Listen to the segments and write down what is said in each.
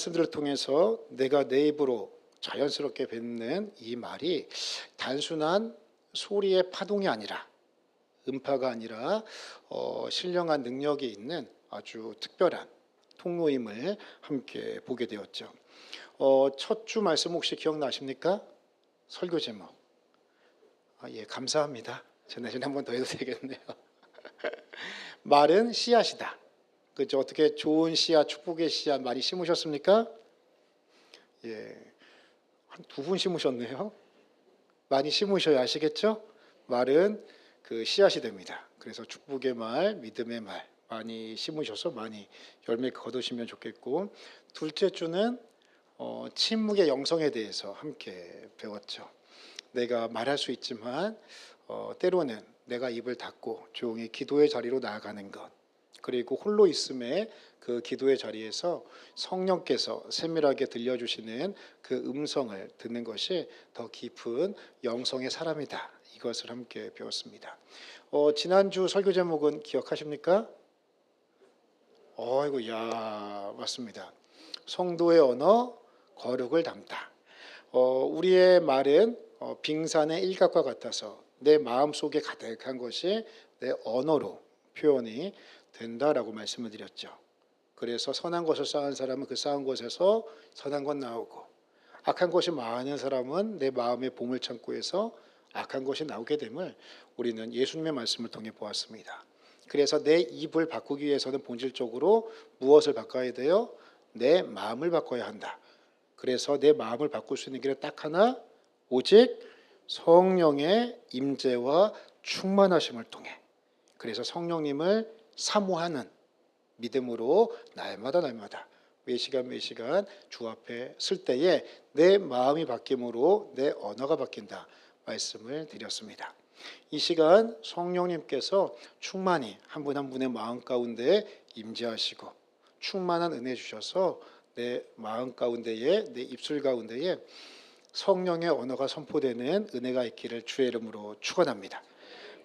말씀들을 통해서 내가 내 입으로 자연스럽게 뱉는 이 말이 단순한 소리의 파동이 아니라, 음파가 아니라 신령한 능력이 있는 아주 특별한 통로임을 함께 보게 되었죠. 첫 주 말씀 혹시 기억나십니까? 설교 제목. 예, 감사합니다. 제 내년에 한 번 더 해도 되겠네요. 말은 씨앗이다. 그죠? 어떻게 좋은 씨앗, 축복의 씨앗 많이 심으셨습니까? 예, 한 2분 심으셨네요. 많이 심으셔야 아시겠죠? 말은 그 씨앗이 됩니다. 그래서 축복의 말, 믿음의 말 많이 심으셔서 많이 열매 거두시면 좋겠고, 둘째 주는 침묵의 영성에 대해서 함께 배웠죠. 내가 말할 수 있지만 때로는 내가 입을 닫고 조용히 기도의 자리로 나아가는 것, 그리고 홀로 있음에 그 기도의 자리에서 성령께서 세밀하게 들려주시는 그 음성을 듣는 것이 더 깊은 영성의 사람이다. 이것을 함께 배웠습니다. 지난주 설교 제목은 기억하십니까? 어이구, 야, 맞습니다. 성도의 언어, 거룩을 담다. 우리의 말은 빙산의 일각과 같아서 내 마음속에 가득한 것이 내 언어로 표현이 된다라고 말씀을 드렸죠. 그래서 선한 것을 쌓은 사람은 그 쌓은 것에서 선한 것 나오고, 악한 것이 많은 사람은 내 마음의 보물창고에서 악한 것이 나오게 됨을 우리는 예수님의 말씀을 통해 보았습니다. 그래서 내 입을 바꾸기 위해서는 본질적으로 무엇을 바꿔야 돼요? 내 마음을 바꿔야 한다. 그래서 내 마음을 바꿀 수 있는 길은 딱 하나, 오직 성령의 임재와 충만하심을 통해, 그래서 성령님을 사모하는 믿음으로 날마다 매시간 주 앞에 설 때에 내 마음이 바뀜으로 내 언어가 바뀐다 말씀을 드렸습니다. 이 시간 성령님께서 충만히 한 분 한 분의 마음 가운데 임재하시고 충만한 은혜 주셔서 내 마음 가운데에, 내 입술 가운데에 성령의 언어가 선포되는 은혜가 있기를 주의 이름으로 축원합니다.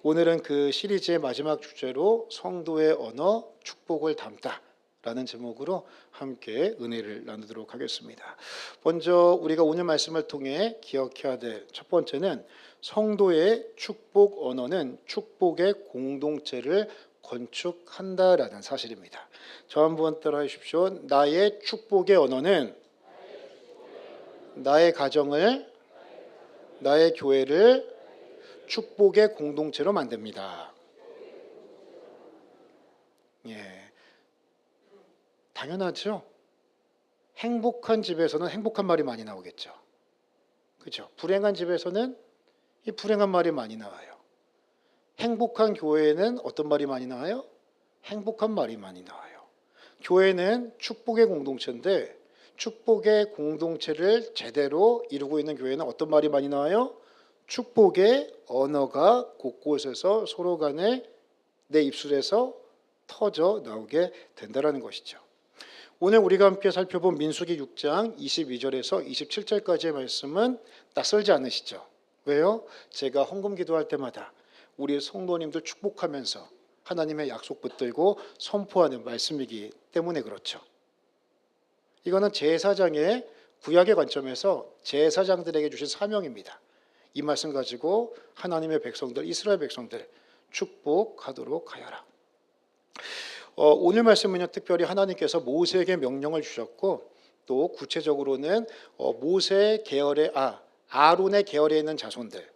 오늘은 그 시리즈의 마지막 주제로 성도의 언어, 축복을 담다라는 제목으로 함께 은혜를 나누도록 하겠습니다. 먼저 우리가 오늘 말씀을 통해 기억해야 될 첫 번째는 성도의 축복 언어는 축복의 공동체를 건축한다라는 사실입니다. 저 한번 따라해 주십시오. 나의 축복의 언어는 나의 가정을, 나의 교회를 축복의 공동체로 만듭니다. 예, 당연하죠. 행복한 집에서는 행복한 말이 많이 나오겠죠. 그렇죠. 불행한 집에서는 이 불행한 말이 많이 나와요. 행복한 교회에는 어떤 말이 많이 나와요? 행복한 말이 많이 나와요. 교회는 축복의 공동체인데 축복의 공동체를 제대로 이루고 있는 교회는 어떤 말이 많이 나와요? 축복의 언어가 곳곳에서 서로 간에 내 입술에서 터져 나오게 된다는 것이죠. 오늘 우리가 함께 살펴본 민수기 6장 22절에서 27절까지의 말씀은 낯설지 않으시죠? 왜요? 제가 헌금 기도할 때마다 우리 성도님들 축복하면서 하나님의 약속 붙들고 선포하는 말씀이기 때문에 그렇죠. 이거는 제사장의 구약의 관점에서 제사장들에게 주신 사명입니다. 이 말씀 가지고 하나님의 백성들, 이스라엘 백성들 축복하도록 하여라. 오늘 말씀은요, 특별히 하나님께서 모세에게 명령을 주셨고 또 구체적으로는 모세 계열의 아론의 계열에 있는 자손들,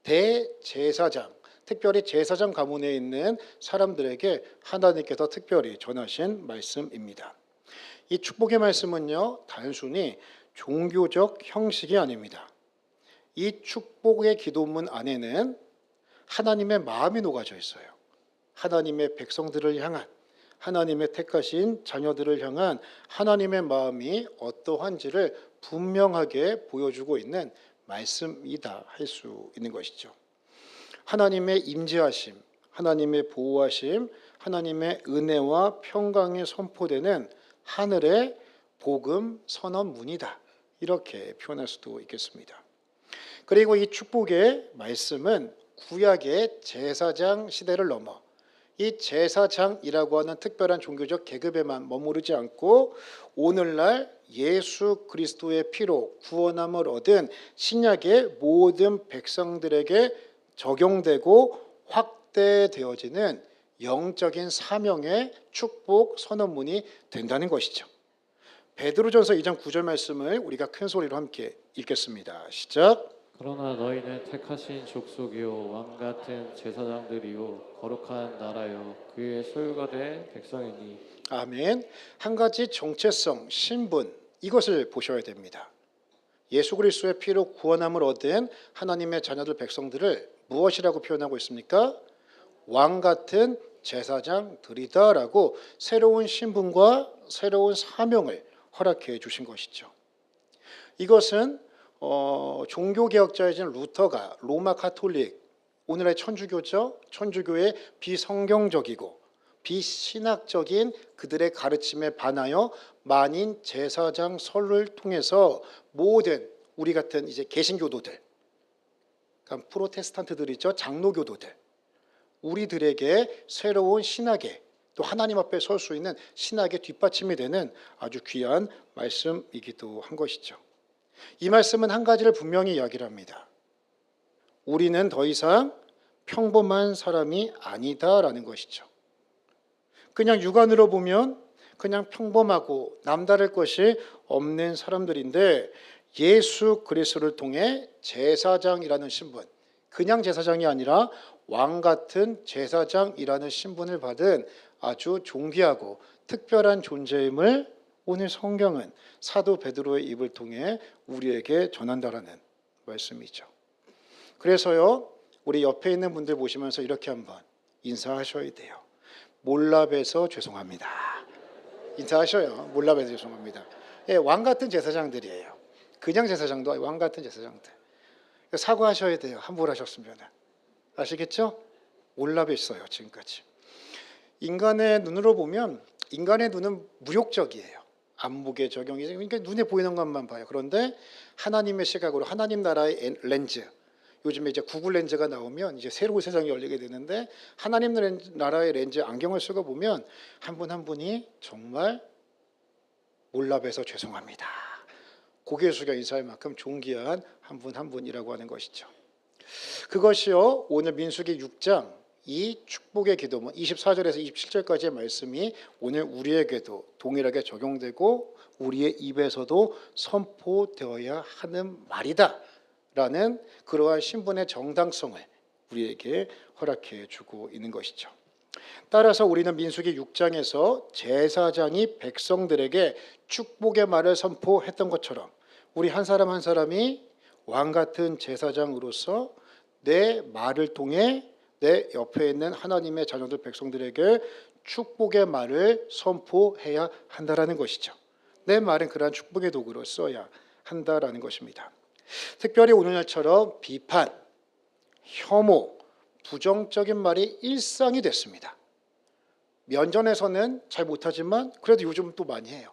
대제사장, 특별히 제사장 가문에 있는 사람들에게 하나님께서 특별히 전하신 말씀입니다. 이 축복의 말씀은요, 단순히 종교적 형식이 아닙니다. 이 축복의 기도문 안에는 하나님의 마음이 녹아져 있어요. 하나님의 백성들을 향한, 하나님의 택하신 자녀들을 향한 하나님의 마음이 어떠한지를 분명하게 보여주고 있는 말씀이다 할 수 있는 것이죠. 하나님의 임재하심, 하나님의 보호하심, 하나님의 은혜와 평강이 선포되는 하늘의 복음 선언문이다, 이렇게 표현할 수도 있겠습니다. 그리고 이 축복의 말씀은 구약의 제사장 시대를 넘어 이 제사장이라고 하는 특별한 종교적 계급에만 머무르지 않고 오늘날 예수 그리스도의 피로 구원함을 얻은 신약의 모든 백성들에게 적용되고 확대되어지는 영적인 사명의 축복 선언문이 된다는 것이죠. 베드로전서 2장 9절 말씀을 우리가 큰 소리로 함께 읽겠습니다. 시작. 그러나 너희는 택하신 족속이요 왕 같은 제사장들이요 거룩한 나라요 그의 소유가 된 백성이니. 아멘. 한 가지 정체성, 신분 이것을 보셔야 됩니다. 예수 그리스도의 피로 구원함을 얻은 하나님의 자녀들 백성들을 무엇이라고 표현하고 있습니까? 왕 같은 제사장들이다라고 새로운 신분과 새로운 사명을 허락해 주신 것이죠. 이것은 종교개혁자이신 루터가 로마 가톨릭, 오늘의 천주교죠. 천주교의 비성경적이고 비신학적인 그들의 가르침에 반하여 만인 제사장 설을 통해서 모든 우리 같은 이제 개신교도들, 그러니까 프로테스탄트들이죠. 장로교도들, 우리들에게 새로운 신학의 또 하나님 앞에 설 수 있는 신학의 뒷받침이 되는 아주 귀한 말씀이기도 한 것이죠. 이 말씀은 한 가지를 분명히 이야기를 합니다. 우리는 더 이상 평범한 사람이 아니다라는 것이죠. 그냥 육안으로 보면 그냥 평범하고 남다를 것이 없는 사람들인데 예수 그리스도를 통해 제사장이라는 신분, 그냥 제사장이 아니라 왕 같은 제사장이라는 신분을 받은 아주 존귀하고 특별한 존재임을 오늘 성경은 사도 베드로의 입을 통해 우리에게 전한다라는 말씀이죠. 그래서요, 우리 옆에 있는 분들 보시면서 이렇게 한번 인사하셔야 돼요. 몰라봬서 죄송합니다. 인사하셔요. 몰라봬서 죄송합니다. 예, 왕 같은 제사장들이에요. 그냥 제사장도 아니고 왕 같은 제사장들. 사과하셔야 돼요. 함부로 하셨으면. 아시겠죠? 몰라뵀어요. 지금까지. 인간의 눈으로 보면 인간의 눈은 무욕적이에요. 안목의 적용이 그러니까 눈에 보이는 것만 봐요. 그런데 하나님의 시각으로 하나님 나라의 렌즈, 요즘에 이제 구글 렌즈가 나오면 이제 새로운 세상이 열리게 되는데 하나님 나라의 렌즈 안경을 쓰고 보면 한 분 한 분이 정말 몰라봬서 죄송합니다. 고개 숙여 인사할 만큼 존귀한 한 분 한 분이라고 하는 것이죠. 그것이요, 오늘 민수기 6장 이 축복의 기도문 24절에서 27절까지의 말씀이 오늘 우리에게도 동일하게 적용되고 우리의 입에서도 선포되어야 하는 말이다 라는 그러한 신분의 정당성을 우리에게 허락해 주고 있는 것이죠. 따라서 우리는 민수기 6장에서 제사장이 백성들에게 축복의 말을 선포했던 것처럼 우리 한 사람 한 사람이 왕 같은 제사장으로서 내 말을 통해 내 옆에 있는 하나님의 자녀들 백성들에게 축복의 말을 선포해야 한다라는 것이죠. 내 말은 그러한 축복의 도구로 써야 한다라는 것입니다. 특별히 오늘날처럼 비판, 혐오, 부정적인 말이 일상이 됐습니다. 면전에서는 잘 못하지만 그래도 요즘 또 많이 해요.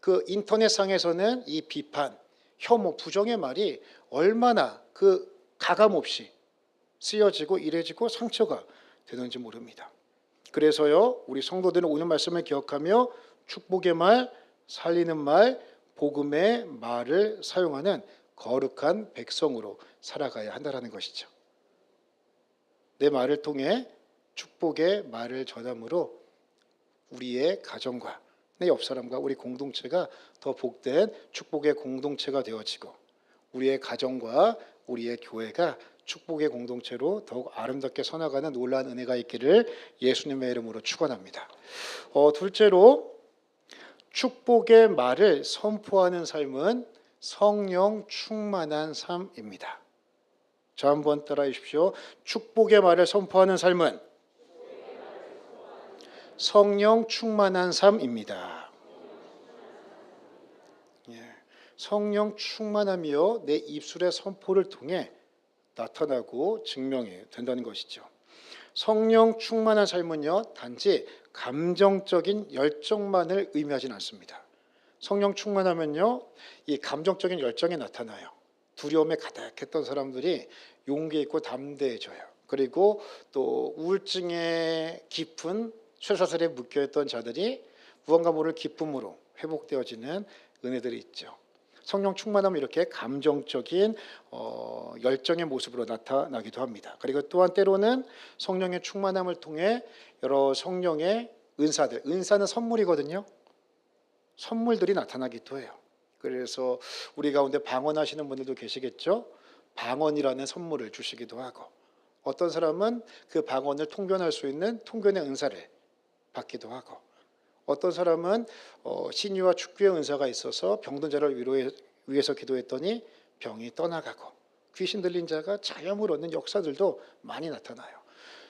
그 인터넷상에서는 이 비판, 혐오, 부정의 말이 얼마나 그 가감 없이 쓰여지고 이래지고 상처가 되는지 모릅니다. 그래서요, 우리 성도들은 오늘 말씀을 기억하며 축복의 말, 살리는 말, 복음의 말을 사용하는 거룩한 백성으로 살아가야 한다는 것이죠. 내 말을 통해 축복의 말을 전함으로 우리의 가정과 내 옆 사람과 우리 공동체가 더 복된 축복의 공동체가 되어지고 우리의 가정과 우리의 교회가 축복의 공동체로 더욱 아름답게 서나가는 놀라운 은혜가 있기를 예수님의 이름으로 축원합니다. 둘째로 축복의 말을 선포하는 삶은 성령 충만한 삶입니다. 자, 한번 따라해 주십시오. 축복의 말을 선포하는 삶은 성령 충만한 삶입니다. 성령 충만함이요 내 입술의 선포를 통해 나타나고 증명이 된다는 것이죠. 성령 충만한 삶은요 단지 감정적인 열정만을 의미하진 않습니다. 성령 충만하면요 이 감정적인 열정이 나타나요. 두려움에 가득했던 사람들이 용기 있고 담대해져요. 그리고 또 우울증의 깊은 쇠사슬에 묶여있던 자들이 무언가 모를 기쁨으로 회복되어지는 은혜들이 있죠. 성령 충만하면 이렇게 감정적인 열정의 모습으로 나타나기도 합니다. 그리고 또한 때로는 성령의 충만함을 통해 여러 성령의 은사들, 은사는 선물이거든요. 선물들이 나타나기도 해요. 그래서 우리 가운데 방언하시는 분들도 계시겠죠. 방언이라는 선물을 주시기도 하고, 어떤 사람은 그 방언을 통변할 수 있는 통변의 은사를 받기도 하고, 어떤 사람은 신유와 축구의 은사가 있어서 병든 자를 위해서 기도했더니 병이 떠나가고, 귀신 들린 자가 자염을 얻는 역사들도 많이 나타나요.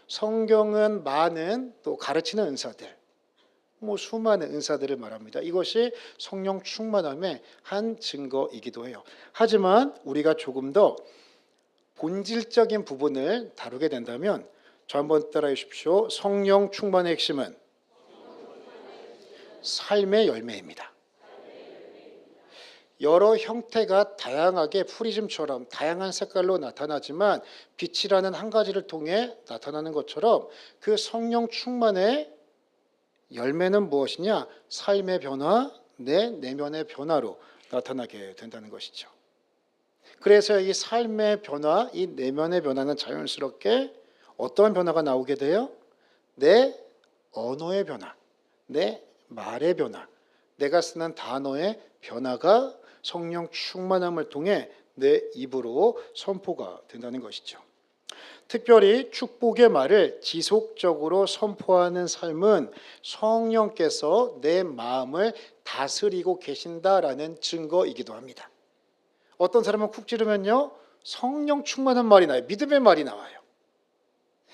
성경은 많은 또 가르치는 은사들, 수많은 은사들을 말합니다. 이것이 성령 충만함의 한 증거이기도 해요. 하지만 우리가 조금 더 본질적인 부분을 다루게 된다면, 저 한번 따라해 주십시오. 성령 충만의 핵심은 삶의 열매입니다. 여러 형태가 다양하게 프리즘처럼 다양한 색깔로 나타나지만 빛이라는 한 가지를 통해 나타나는 것처럼 그 성령 충만의 열매는 무엇이냐? 삶의 변화, 내 내면의 변화로 나타나게 된다는 것이죠. 그래서 이 삶의 변화, 이 내면의 변화는 자연스럽게 어떠한 변화가 나오게 돼요? 내 언어의 변화, 내 말의 변화, 내가 쓰는 단어의 변화가 성령 충만함을 통해 내 입으로 선포가 된다는 것이죠. 특별히 축복의 말을 지속적으로 선포하는 삶은 성령께서 내 마음을 다스리고 계신다라는 증거이기도 합니다. 어떤 사람은 쿡 찌르면요, 성령 충만한 말이 나요. 믿음의 말이 나와요.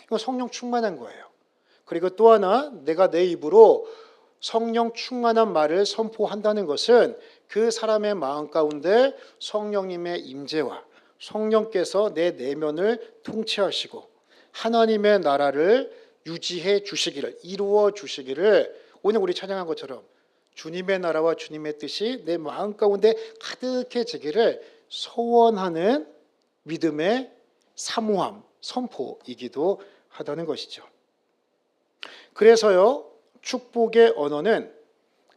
이거 성령 충만한 거예요. 그리고 또 하나, 내가 내 입으로 성령 충만한 말을 선포한다는 것은 그 사람의 마음 가운데 성령님의 임재와 성령께서 내 내면을 통치하시고 하나님의 나라를 유지해 주시기를, 이루어 주시기를, 오늘 우리 찬양한 것처럼 주님의 나라와 주님의 뜻이 내 마음 가운데 가득해지기를 소원하는 믿음의 사모함, 선포이기도 하다는 것이죠. 그래서요, 축복의 언어는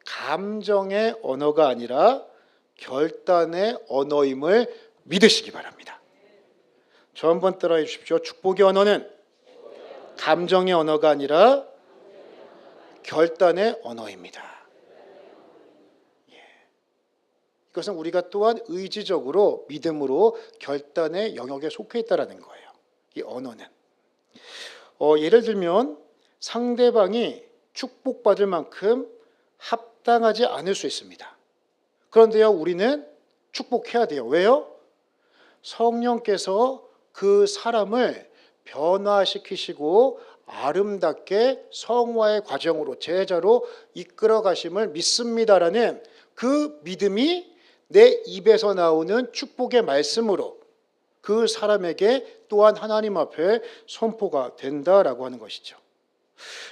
감정의 언어가 아니라 결단의 언어임을 믿으시기 바랍니다. 저 한번 따라해 주십시오. 축복의 언어는 감정의 언어가 아니라 결단의 언어입니다. 이것은 우리가 또한 의지적으로 믿음으로 결단의 영역에 속해 있다는 거예요. 이 언어는 예를 들면 상대방이 축복받을 만큼 합당하지 않을 수 있습니다. 그런데요, 우리는 축복해야 돼요. 왜요? 성령께서 그 사람을 변화시키시고 아름답게 성화의 과정으로 제자로 이끌어 가심을 믿습니다라는 그 믿음이 내 입에서 나오는 축복의 말씀으로 그 사람에게 또한 하나님 앞에 선포가 된다라고 하는 것이죠.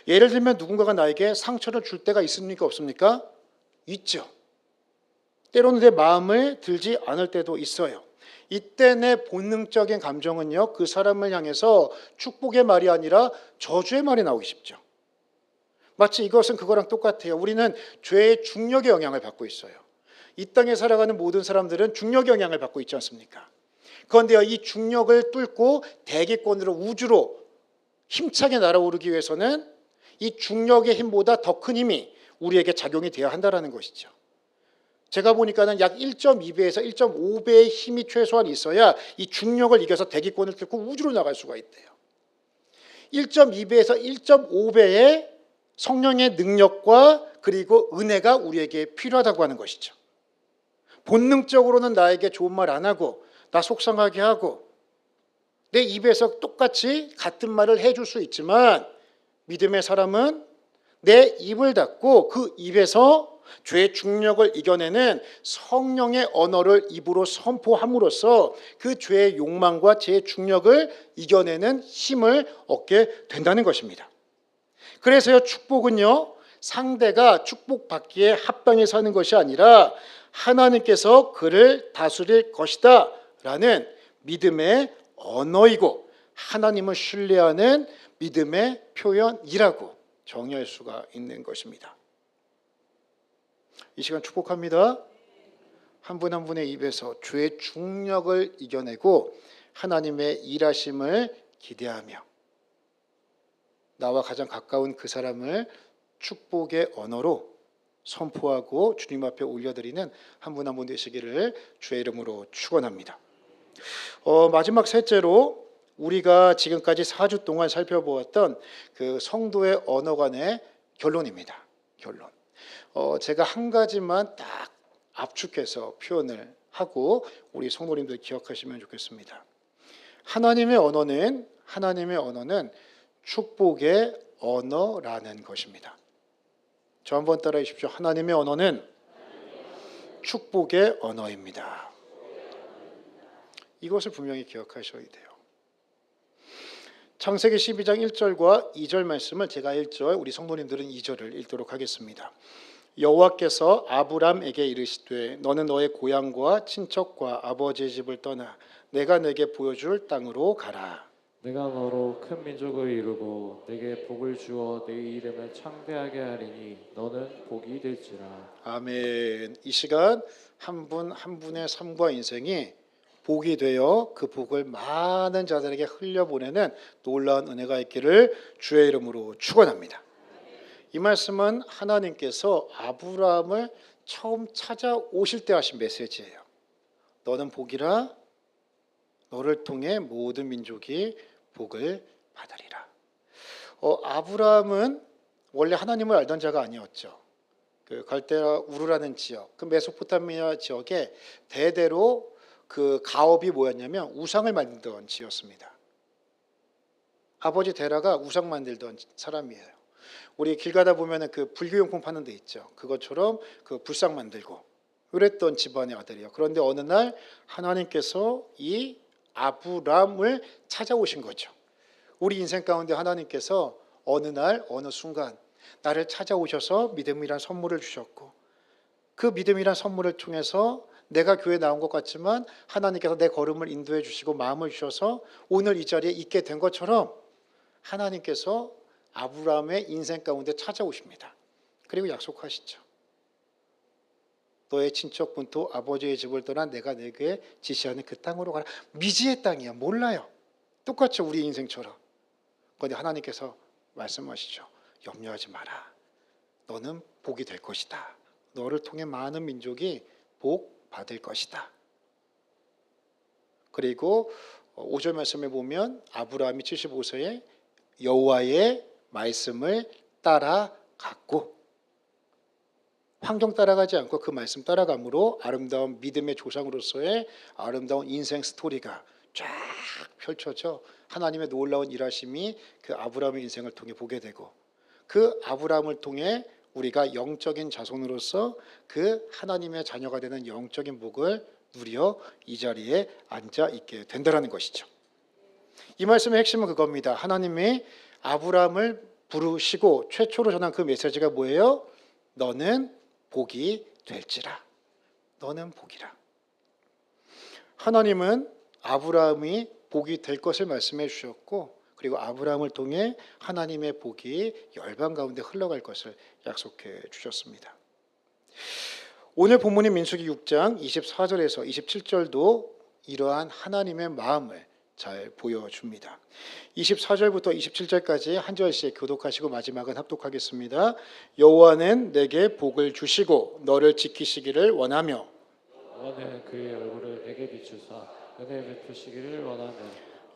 예를 들면 누군가가 나에게 상처를 줄 때가 있습니까? 없습니까? 있죠. 때로는 내 마음을 들지 않을 때도 있어요. 이때 내 본능적인 감정은요, 그 사람을 향해서 축복의 말이 아니라 저주의 말이 나오기 쉽죠. 마치 이것은 그거랑 똑같아요. 우리는 죄의 중력의 영향을 받고 있어요. 이 땅에 살아가는 모든 사람들은 중력의 영향을 받고 있지 않습니까? 그런데요, 이 중력을 뚫고 대기권으로, 우주로 힘차게 날아오르기 위해서는 이 중력의 힘보다 더 큰 힘이 우리에게 작용이 되어야 한다는 것이죠. 제가 보니까는 약 1.2배에서 1.5배의 힘이 최소한 있어야 이 중력을 이겨서 대기권을 뚫고 우주로 나갈 수가 있대요. 1.2배에서 1.5배의 성령의 능력과 그리고 은혜가 우리에게 필요하다고 하는 것이죠. 본능적으로는 나에게 좋은 말 안 하고 나 속상하게 하고 내 입에서 똑같이 같은 말을 해줄 수 있지만, 믿음의 사람은 내 입을 닫고 그 입에서 죄의 중력을 이겨내는 성령의 언어를 입으로 선포함으로써 그 죄의 욕망과 죄의 중력을 이겨내는 힘을 얻게 된다는 것입니다. 그래서요, 축복은요, 상대가 축복받기에 합당해 사는 것이 아니라 하나님께서 그를 다스릴 것이다 라는 믿음의 언어이고 하나님을 신뢰하는 믿음의 표현이라고 정의할 수가 있는 것입니다. 이 시간 축복합니다. 한 분 한 분의 입에서 주의 중력을 이겨내고 하나님의 일하심을 기대하며 나와 가장 가까운 그 사람을 축복의 언어로 선포하고 주님 앞에 올려드리는 한 분 한 분 되시기를 주의 이름으로 축원합니다. 마지막 셋째로 우리가 지금까지 4주 동안 살펴보았던 그 성도의 언어 간의 결론입니다. 결론. 제가 한 가지만 딱 압축해서 표현을 하고 우리 성도님들 기억하시면 좋겠습니다. 하나님의 언어는 축복의 언어라는 것입니다. 저 한번 따라해 주십시오. 하나님의 언어는 축복의 언어입니다. 이것을 분명히 기억하셔야 돼요. 창세기 12장 1절과 2절 말씀을 제가 1절, 우리 성도님들은 2절을 읽도록 하겠습니다. 여호와께서 아브람에게 이르시되 너는 너의 고향과 친척과 아버지의 집을 떠나 내가 내게 보여줄 땅으로 가라. 내가 너로 큰 민족을 이루고 내게 복을 주어 내 이름을 창대하게 하리니 너는 복이 될지라. 아멘. 이 시간 한 분 한 분의 삶과 인생이 복이 되어 그 복을 많은 자들에게 흘려보내는 놀라운 은혜가 있기를 주의 이름으로 축원합니다. 이 말씀은 하나님께서 아브라함을 처음 찾아오실 때 하신 메시지예요. 너는 복이라, 너를 통해 모든 민족이 복을 받으리라. 아브라함은 원래 하나님을 알던 자가 아니었죠. 그 갈대아 우르라는 지역, 그 메소포타미아 지역에 대대로 그 가업이 뭐였냐면 우상을 만들던 지였습니다. 아버지 데라가 우상 만들던 사람이에요. 우리 길 가다 보면은 그 불교용품 파는 데 있죠. 그것처럼 그 불상 만들고 그랬던 집안의 아들이에요. 그런데 어느 날 하나님께서 이 아브람을 찾아오신 거죠. 우리 인생 가운데 하나님께서 어느 날 어느 순간 나를 찾아오셔서 믿음이란 선물을 주셨고 그 믿음이란 선물을 통해서 내가 교회 나온 것 같지만 하나님께서 내 걸음을 인도해 주시고 마음을 주셔서 오늘 이 자리에 있게 된 것처럼 하나님께서 아브라함의 인생 가운데 찾아오십니다. 그리고 약속하시죠. 너의 친척 본토 아버지의 집을 떠나 내가 내게 지시하는 그 땅으로 가라. 미지의 땅이야. 몰라요. 똑같죠. 우리 인생처럼. 그런데 하나님께서 말씀하시죠. 염려하지 마라. 너는 복이 될 것이다. 너를 통해 많은 민족이 복 받을 것이다. 그리고 5절 말씀에 보면 아브라함이 75세에 여호와의 말씀을 따라갔고 환경 따라가지 않고 그 말씀 따라감으로 아름다운 믿음의 조상으로서의 아름다운 인생 스토리가 쫙 펼쳐져 하나님의 놀라운 일하심이 그 아브라함의 인생을 통해 보게 되고 그 아브라함을 통해 우리가 영적인 자손으로서 그 하나님의 자녀가 되는 영적인 복을 누려 이 자리에 앉아 있게 된다는 것이죠. 이 말씀의 핵심은 그겁니다. 하나님이 아브라함을 부르시고 최초로 전한 그 메시지가 뭐예요? 너는 복이 될지라. 너는 복이라. 하나님은 아브라함이 복이 될 것을 말씀해 주셨고 그리고 아브라함을 통해 하나님의 복이 열방 가운데 흘러갈 것을 약속해 주셨습니다. 오늘 본문인 민수기 6장 24절에서 27절도 이러한 하나님의 마음을 잘 보여줍니다. 24절부터 27절까지 한 절씩 교독하시고 마지막은 합독하겠습니다. 여호와는 내게 복을 주시고 너를 지키시기를 원하며 여호와는 그의 얼굴을 내게 비추사 은혜 베푸시기를 원하며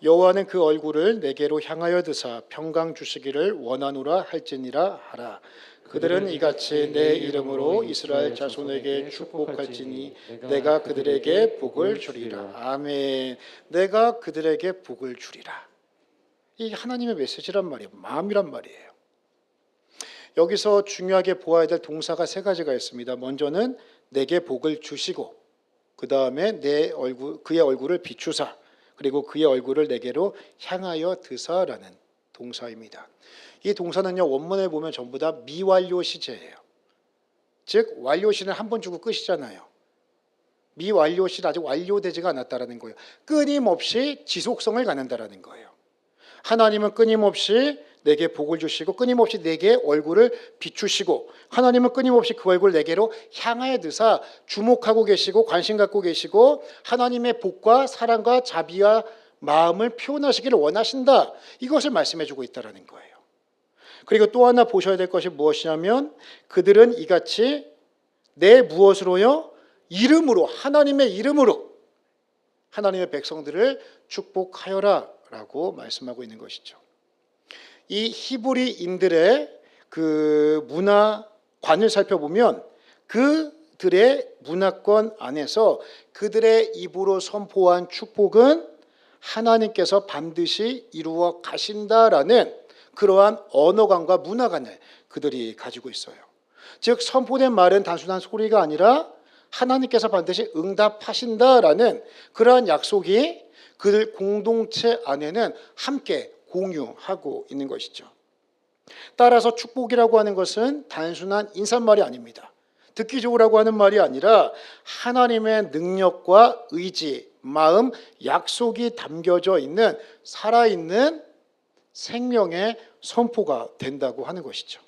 여호와는 그 얼굴을 내게로 향하여 드사 평강 주시기를 원하노라 할지니라 하라. 그들은 이같이 내 이름으로 이스라엘 자손에게 축복할지니 내가 그들에게 복을 주리라. 아멘. 내가 그들에게 복을 주리라. 이 하나님의 메시지란 말이에요. 마음이란 말이에요. 여기서 중요하게 보아야 될 동사가 세 가지가 있습니다. 먼저는 내게 복을 주시고 그 다음에 그의 얼굴을 비추사 그리고 그의 얼굴을 내게로 향하여 드사라는 동사입니다. 이 동사는요 원문에 보면 전부 다 미완료 시제예요. 즉 완료 시는 한 번 주고 끝이잖아요. 미완료 시는 아직 완료되지가 않았다라는 거예요. 끊임없이 지속성을 갖는다라는 거예요. 하나님은 끊임없이 내게 복을 주시고 끊임없이 내게 얼굴을 비추시고 하나님은 끊임없이 그 얼굴을 내게로 향하여 드사 주목하고 계시고 관심 갖고 계시고 하나님의 복과 사랑과 자비와 마음을 표현하시기를 원하신다. 이것을 말씀해 주고 있다는 거예요. 그리고 또 하나 보셔야 될 것이 무엇이냐면 그들은 이같이 내 무엇으로요? 이름으로 하나님의 이름으로 하나님의 백성들을 축복하여라 라고 말씀하고 있는 것이죠. 이 히브리인들의 그 문화관을 살펴보면 그들의 문화권 안에서 그들의 입으로 선포한 축복은 하나님께서 반드시 이루어 가신다라는 그러한 언어관과 문화관을 그들이 가지고 있어요. 즉 선포된 말은 단순한 소리가 아니라 하나님께서 반드시 응답하신다라는 그러한 약속이 그들 공동체 안에는 함께 공유하고 있는 것이죠. 따라서 축복이라고 하는 것은 단순한 인사말이 아닙니다. 듣기 좋으라고 하는 말이 아니라 하나님의 능력과 의지, 마음, 약속이 담겨져 있는 살아있는 생명의 선포가 된다고 하는 것이죠.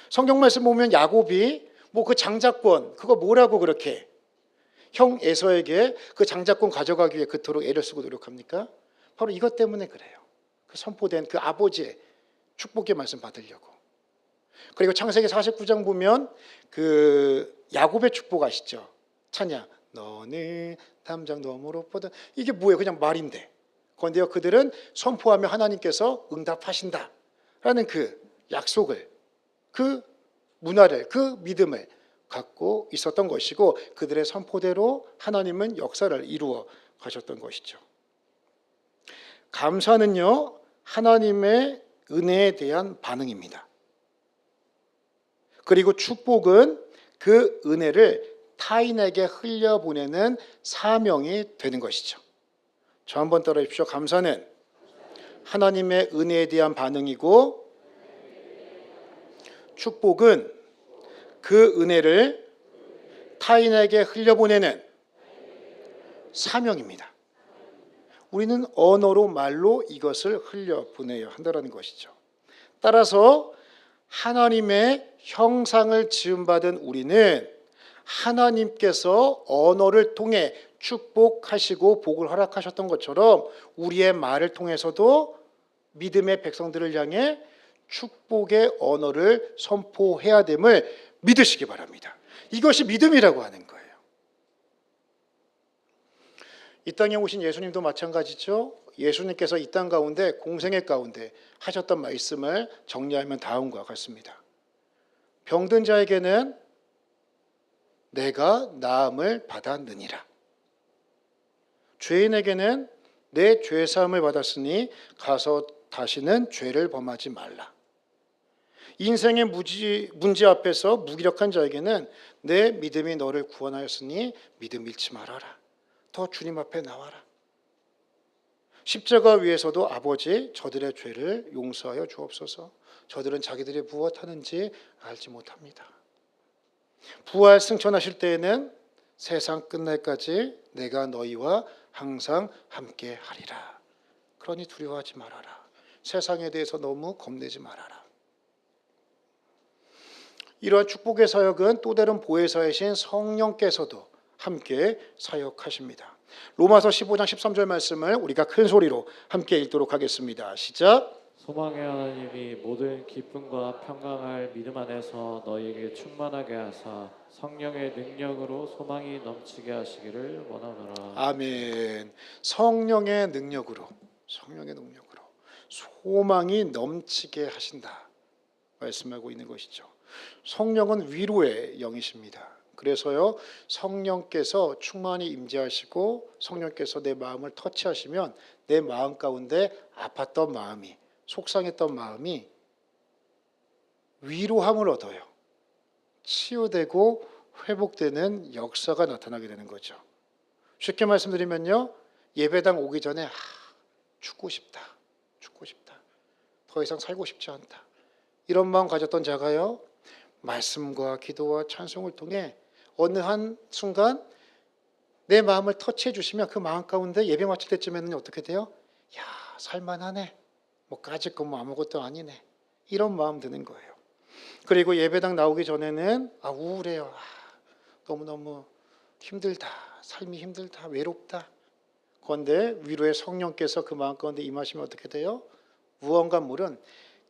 성경 말씀 보면 야곱이 그 장자권 그거 뭐라고 그렇게 형 에서에게 그 장자권 가져가기 위해 그토록 애를 쓰고 노력합니까? 바로 이것 때문에 그래요. 그 선포된 그 아버지의 축복의 말씀 받으려고. 그리고 창세기 49장 보면 그 야곱의 축복 아시죠? 찬양 너는 담장 너머로 뻗은 이게 뭐예요? 그냥 말인데. 그런데요 그들은 선포하며 하나님께서 응답하신다라는 그 약속을 그 문화를 그 믿음을 갖고 있었던 것이고 그들의 선포대로 하나님은 역사를 이루어 가셨던 것이죠. 감사는요 하나님의 은혜에 대한 반응입니다. 그리고 축복은 그 은혜를 타인에게 흘려보내는 사명이 되는 것이죠. 저 한번 따라해 주십시오. 감사는 하나님의 은혜에 대한 반응이고 축복은 그 은혜를 타인에게 흘려보내는 사명입니다. 우리는 언어로 말로 이것을 흘려보내야 한다는 것이죠. 따라서 하나님의 형상을 지음받은 우리는 하나님께서 언어를 통해 축복하시고 복을 허락하셨던 것처럼 우리의 말을 통해서도 믿음의 백성들을 향해 축복의 언어를 선포해야 됨을 믿으시기 바랍니다. 이것이 믿음이라고 하는 거예요. 이 땅에 오신 예수님도 마찬가지죠. 예수님께서 이 땅 가운데 공생애 가운데 하셨던 말씀을 정리하면 다음과 같습니다. 병든 자에게는 내가 나음을 받았느니라. 죄인에게는 내 죄사함을 받았으니 가서 다시는 죄를 범하지 말라. 인생의 문제 앞에서 무기력한 자에게는 내 믿음이 너를 구원하였으니 믿음 잃지 말아라. 더 주님 앞에 나와라. 십자가 위에서도 아버지 저들의 죄를 용서하여 주옵소서. 저들은 자기들이 무엇하는지 알지 못합니다. 부활 승천하실 때에는 세상 끝날까지 내가 너희와 항상 함께 하리라. 그러니 두려워하지 말아라. 세상에 대해서 너무 겁내지 말아라. 이러한 축복의 사역은 또 다른 보혜사이신 성령께서도 함께 사역하십니다. 로마서 15장 13절 말씀을 우리가 큰 소리로 함께 읽도록 하겠습니다. 시작. 소망의 하나님이 모든 기쁨과 평강할 믿음 안에서 너희에게 충만하게 하사 성령의 능력으로 소망이 넘치게 하시기를 원하노라. 아멘. 성령의 능력으로 소망이 넘치게 하신다 말씀하고 있는 것이죠. 성령은 위로의 영이십니다. 그래서요 성령께서 충만히 임재하시고 성령께서 내 마음을 터치하시면 내 마음 가운데 아팠던 마음이 속상했던 마음이 위로함을 얻어요. 치유되고 회복되는 역사가 나타나게 되는 거죠. 쉽게 말씀드리면요 예배당 오기 전에 죽고 싶다. 더 이상 살고 싶지 않다. 이런 마음 가졌던 자가요 말씀과 기도와 찬송을 통해 어느 한 순간 내 마음을 터치해 주시면 그 마음 가운데 예배 마칠 때쯤에는 어떻게 돼요? 살만하네. 뭐 까짓 건 뭐 아무것도 아니네. 이런 마음 드는 거예요. 그리고 예배당 나오기 전에는 우울해요. 너무너무 힘들다. 삶이 힘들다. 외롭다. 그런데 위로의 성령께서 그 마음 가운데 임하시면 어떻게 돼요? 무언가 모른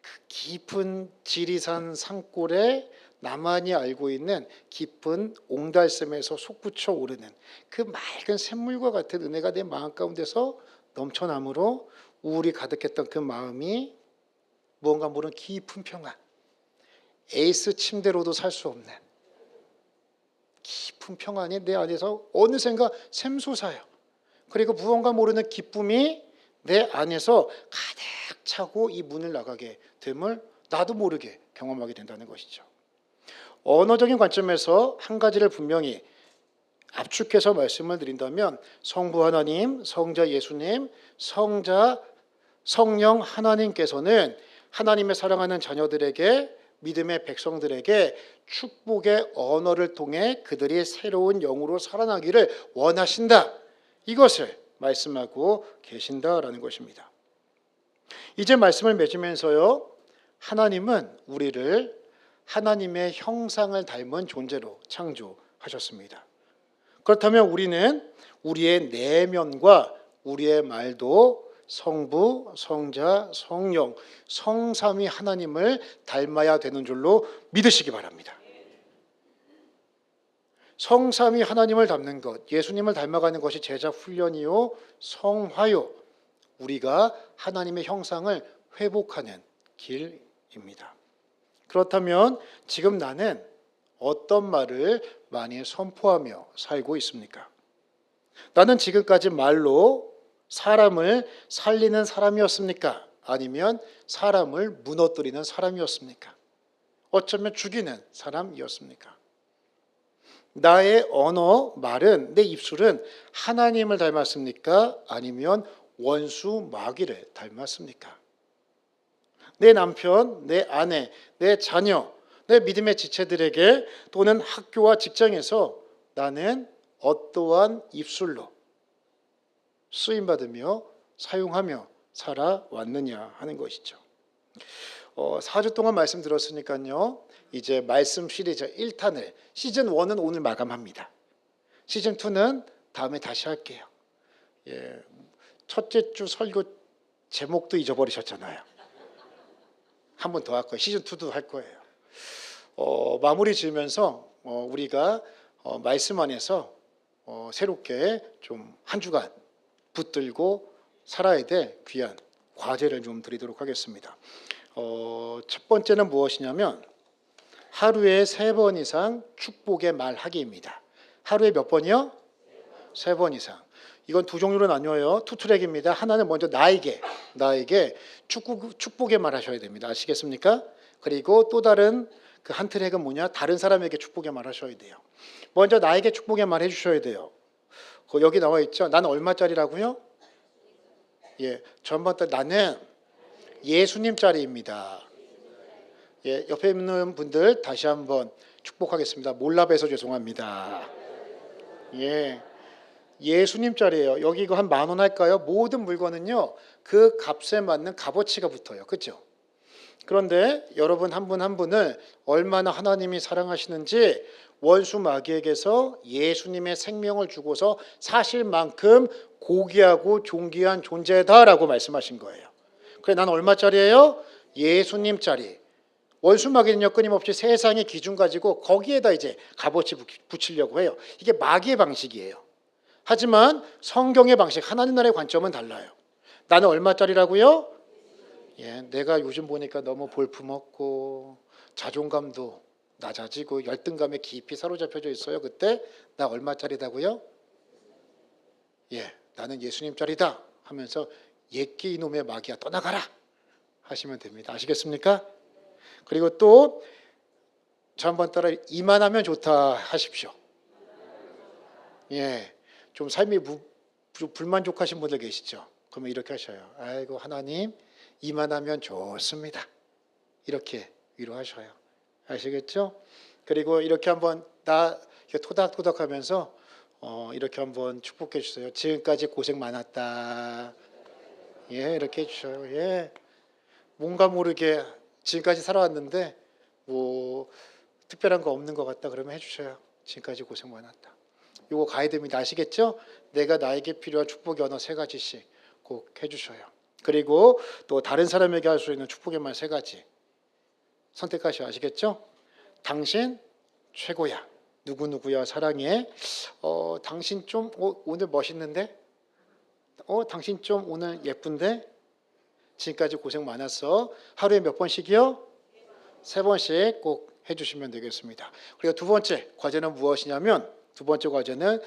그 깊은 지리산 산골에 나만이 알고 있는 깊은 옹달샘에서 솟구쳐 오르는 그 맑은 샘물과 같은 은혜가 내 마음 가운데서 넘쳐남으로 우울이 가득했던 그 마음이 무언가 모른 깊은 평안, 에이스 침대로도 살 수 없는 깊은 평안이 내 안에서 어느샌가 샘솟아요. 그리고 무언가 모르는 기쁨이 내 안에서 가득 차고 이 문을 나가게 됨을 나도 모르게 경험하게 된다는 것이죠. 언어적인 관점에서 한 가지를 분명히 압축해서 말씀을 드린다면 성부 하나님, 성자 예수님, 성자 성령 하나님께서는 하나님의 사랑하는 자녀들에게 믿음의 백성들에게 축복의 언어를 통해 그들이 새로운 영으로 살아나기를 원하신다. 이것을 말씀하고 계신다라는 것입니다. 이제 말씀을 맺으면서요. 하나님은 우리를 하나님의 형상을 닮은 존재로 창조하셨습니다. 그렇다면 우리는 우리의 내면과 우리의 말도 성부, 성자, 성령, 성삼위 하나님을 닮아야 되는 줄로 믿으시기 바랍니다. 성삼위 하나님을 닮는 것, 예수님을 닮아가는 것이 제자 훈련이요, 성화요, 우리가 하나님의 형상을 회복하는 길입니다. 그렇다면 지금 나는 어떤 말을 많이 선포하며 살고 있습니까? 나는 지금까지 말로 사람을 살리는 사람이었습니까? 아니면 사람을 무너뜨리는 사람이었습니까? 어쩌면 죽이는 사람이었습니까? 나의 언어, 말은, 내 입술은 하나님을 닮았습니까? 아니면 원수 마귀를 닮았습니까? 내 남편, 내 아내, 내 자녀, 내 믿음의 지체들에게 또는 학교와 직장에서 나는 어떠한 입술로 쓰임받으며 사용하며 살아왔느냐 하는 것이죠. 4주 동안 말씀 들었으니까요. 이제 말씀 시리즈 1탄을 시즌 1은 오늘 마감합니다. 시즌 2는 다음에 다시 할게요. 첫째 주 설교 제목도 잊어버리셨잖아요. 한 번 더 할 거예요. 시즌 2도 할 거예요. 마무리 지으면서 우리가 말씀 안에서 새롭게 좀 한 주간 붙들고 살아야 될 귀한 과제를 좀 드리도록 하겠습니다. 첫 번째는 무엇이냐면 하루에 3번 이상 축복의 말하기입니다. 하루에 몇 번이요? 3번 이상. 이건 두 종류로 나뉘어요. 투 트랙입니다. 하나는 먼저 나에게 축복의 말 하셔야 됩니다. 아시겠습니까? 그리고 또 다른 그 한 트랙은 뭐냐? 다른 사람에게 축복의 말 하셔야 돼요. 먼저 나에게 축복의 말 해주셔야 돼요. 여기 나와 있죠. 나는 얼마짜리라고요? 전반달 나는 예수님짜리입니다. 옆에 있는 분들 다시 한번 축복하겠습니다. 몰라봬서 죄송합니다. 예수님짜리예요. 여기 이거 한 10,000원 할까요? 모든 물건은요. 그 값에 맞는 값어치가 붙어요. 그렇죠? 그런데 여러분 한 분 한 분을 얼마나 하나님이 사랑하시는지 원수 마귀에게서 예수님의 생명을 주고서 사실만큼 고귀하고 존귀한 존재다라고 말씀하신 거예요. 그래 난 얼마짜리예요? 예수님짜리. 원수 마귀는요 끊임없이 세상의 기준 가지고 거기에다 이제 값어치 붙이려고 해요. 이게 마귀의 방식이에요. 하지만 성경의 방식, 하나님 나라의 관점은 달라요. 나는 얼마짜리라고요? 내가 요즘 보니까 너무 볼품없고 자존감도 낮아지고 열등감에 깊이 사로잡혀져 있어요. 그때 나 얼마짜리다고요? 나는 예수님짜리다 하면서 옛기 이놈의 마귀야 떠나가라 하시면 됩니다. 아시겠습니까? 그리고 또 저 한번 따라 이만하면 좋다 하십시오. 좀 삶이 불만족하신 분들 계시죠? 그러면 이렇게 하셔요. 아이고 하나님 이만하면 좋습니다. 이렇게 위로하셔요. 아시겠죠? 그리고 이렇게 한번 토닥토닥하면서 이렇게 한번 축복해 주세요. 지금까지 고생 많았다. 예, 이렇게 해주셔요. 예, 뭔가 모르게 지금까지 살아왔는데 뭐 특별한 거 없는 것 같다 그러면 해주셔요. 지금까지 고생 많았다. 요거 가야 됩니다. 아시겠죠? 내가 나에게 필요한 축복의 언어 3가지씩 꼭 해주셔요. 그리고 또 다른 사람에게 할 수 있는 축복의 말 3가지 선택하셔. 아시겠죠? 당신 최고야. 누구누구야 사랑해. 당신 좀 오늘 멋있는데? 당신 좀 오늘 예쁜데? 지금까지 고생 많았어. 하루에 몇 번씩이요? 3번씩 꼭 해주시면 되겠습니다. 그리고 두 번째 과제는 무엇이냐면 두 번째 과제는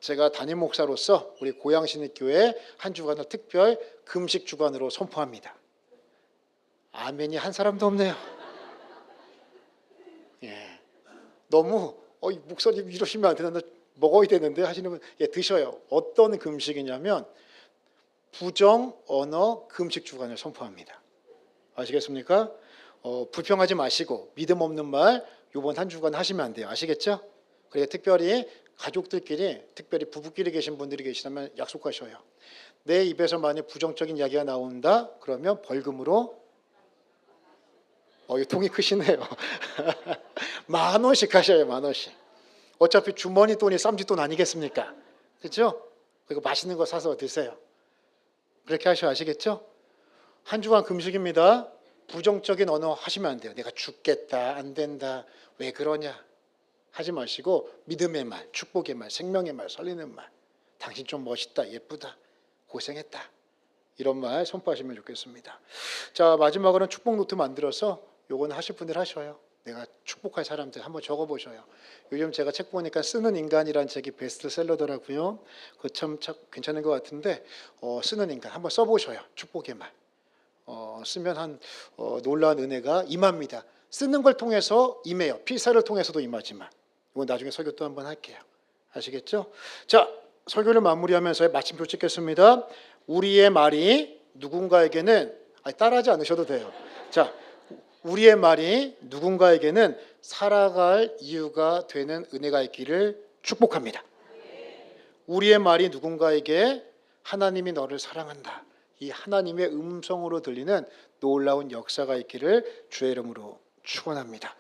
제가 담임 목사로서 우리 고양신입교회 한 주간을 특별 금식 주간으로 선포합니다. 아멘이 한 사람도 없네요. 예, 너무 목사님 이러시면 안 되는데 먹어야 되는데 하시는 분 드셔요. 어떤 금식이냐면 부정 언어 금식 주간을 선포합니다. 아시겠습니까? 불평하지 마시고 믿음 없는 말 이번 한 주간 하시면 안 돼요. 아시겠죠? 그리고 특별히 가족들끼리 특별히 부부끼리 계신 분들이 계시다면 약속하셔요. 내 입에서 만약 부정적인 이야기가 나온다 그러면 벌금으로 이 통이 크시네요. 10,000원씩 하셔요. 10,000원씩. 어차피 주머니 돈이 쌈짓돈 아니겠습니까? 그렇죠? 그리고 맛있는 거 사서 드세요. 그렇게 하셔. 아시겠죠? 한 주간 금식입니다. 부정적인 언어 하시면 안 돼요. 내가 죽겠다, 안 된다, 왜 그러냐 하지 마시고 믿음의 말, 축복의 말, 생명의 말, 설리는 말, 당신 좀 멋있다, 예쁘다, 고생했다 이런 말 선포하시면 좋겠습니다. 자, 마지막으로는 축복 노트 만들어서 요건 하실 분들 하셔요. 내가 축복할 사람들 한번 적어보셔요. 요즘 제가 책 보니까 쓰는 인간이라는 책이 베스트셀러더라고요. 그거 참 괜찮은 것 같은데 쓰는 인간 한번 써보셔요. 축복의 말. 쓰면 놀라운 은혜가 임합니다. 쓰는 걸 통해서 임해요. 필사를 통해서도 임하지만 이건 나중에 설교 또 한번 할게요. 아시겠죠? 자, 설교를 마무리하면서 마침표 찍겠습니다. 우리의 말이 누군가에게는 따라하지 않으셔도 돼요. 자, 우리의 말이 누군가에게는 살아갈 이유가 되는 은혜가 있기를 축복합니다. 우리의 말이 누군가에게 하나님이 너를 사랑한다, 이 하나님의 음성으로 들리는 놀라운 역사가 있기를 주의 이름으로 축원합니다.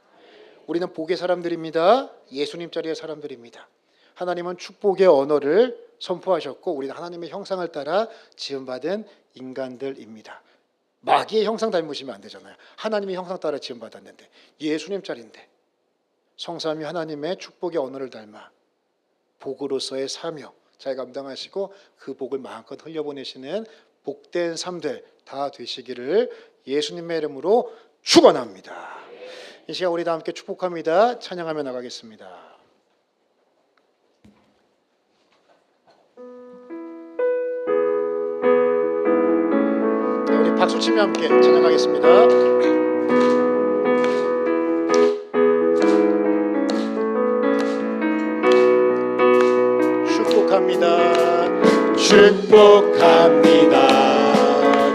우리는 복의 사람들입니다. 예수님 자리의 사람들입니다. 하나님은 축복의 언어를 선포하셨고 우리는 하나님의 형상을 따라 지음받은 인간들입니다. 마귀의 형상 닮으시면 안 되잖아요. 하나님의 형상 따라 지음받았는데 예수님 자리인데 성삼위 하나님의 축복의 언어를 닮아 복으로서의 사명 잘 감당하시고 그 복을 마음껏 흘려보내시는 복된 삶들 다 되시기를 예수님의 이름으로 축원합니다. 이 시간 우리 다 함께 축복합니다. 찬양하며 나가겠습니다. 우리 박수 치며 함께 찬양하겠습니다. 축복합니다. 축복합니다.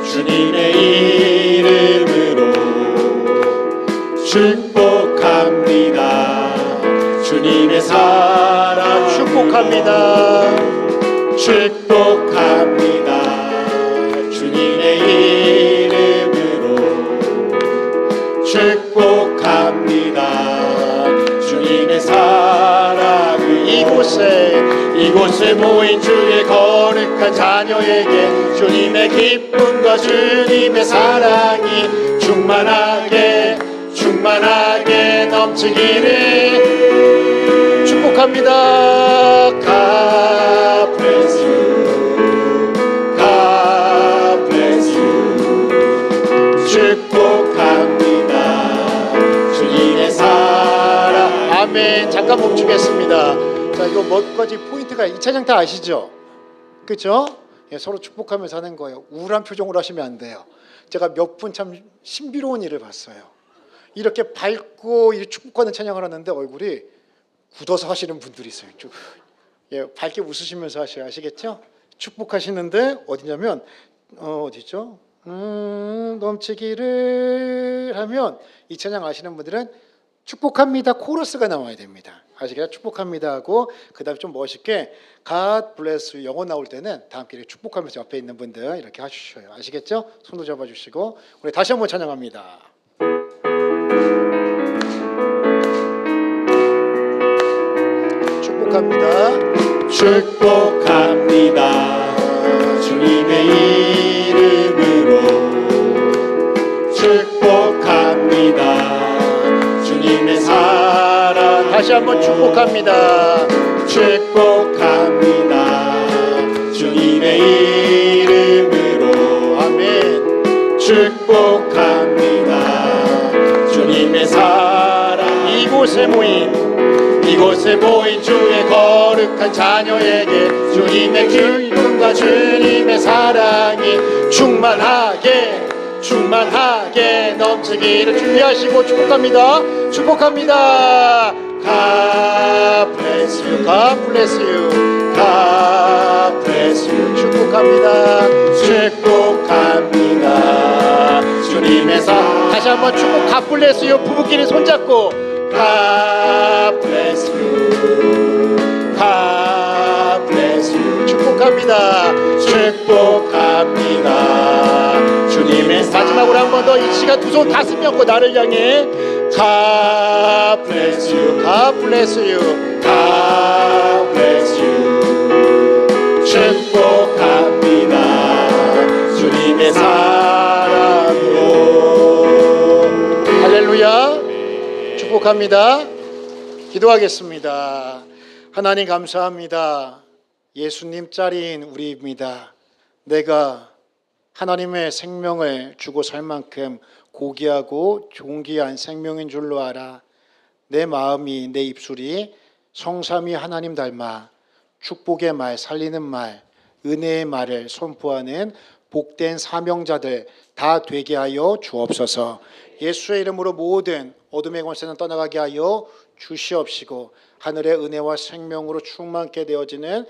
주님의 이름으로 축복합니다. 주님의 사랑 축복합니다. 축복합니다. 주님의 이름으로 축복합니다. 주님의 사랑을 이곳에 모인 주의 거룩한 자녀에게 주님의 기쁨과 주님의 사랑이 충만하게 넘치기를 축복합니다. God bless you. God bless you. 축복합니다. 주님의 사랑. 아멘. 잠깐 멈추겠습니다. 자, 이거 몇 가지 포인트가 이 찬양 다 아시죠? 그렇죠? 서로 축복하면서 하는 거예요. 우울한 표정으로 하시면 안 돼요. 제가 몇 분 참 신비로운 일을 봤어요. 이렇게 밝고 축복하는 찬양을 하는데 얼굴이 굳어서 하시는 분들이 있어요. 밝게 웃으시면서 하셔야 아시겠죠? 축복하시는데 어디냐면 어디죠? 넘치기를 하면 이 찬양 아시는 분들은 축복합니다 코러스가 나와야 됩니다. 아시겠죠? 축복합니다 하고 그다음에 좀 멋있게 God bless you 영어 나올 때는 다 함께 축복하면서 옆에 있는 분들 이렇게 하셔요. 아시겠죠? 손도 잡아주시고 우리 다시 한번 찬양합니다. 축복합니다. 축복합니다. 주님의 이름으로 축복합니다. 주님의 사랑 다시 한번 축복합니다. 축복합니다. 주님의 이름으로 아멘. 축복합니다. 주님의 사랑 이곳에 모인 주의 거룩한 자녀에게 주님의 기쁨과 주님의 사랑이 충만하게 넘치기를 준비하시고 축복합니다. 축복합니다. God bless you, God bless you. God bless you. 축복합니다. 축복합니다. 주님의 사랑 다시 한번 축복 God bless you. 부부끼리 손잡고 God bless you. God bless you. 축복합니다. 축복합니다. 주님의 마지막으로 한 번 더 이 시간 두 손 가슴 엮고 나를 향해 God bless you. God bless you. God bless you. 축복합니다. 주님의 사랑으로. 할렐루야. 축복합니다. 기도하겠습니다. 하나님 감사합니다. 예수님 짤인 우리입니다. 내가 하나님의 생명을 주고 살 만큼 고귀하고 존귀한 생명인 줄로 알아. 내 마음이 내 입술이 성삼위 하나님 닮아 축복의 말, 살리는 말, 은혜의 말을 선포하는 복된 사명자들 다 되게 하여 주옵소서. 예수의 이름으로 모든 어둠의 권세는 떠나가게 하여 주시옵시고 하늘의 은혜와 생명으로 충만케 되어지는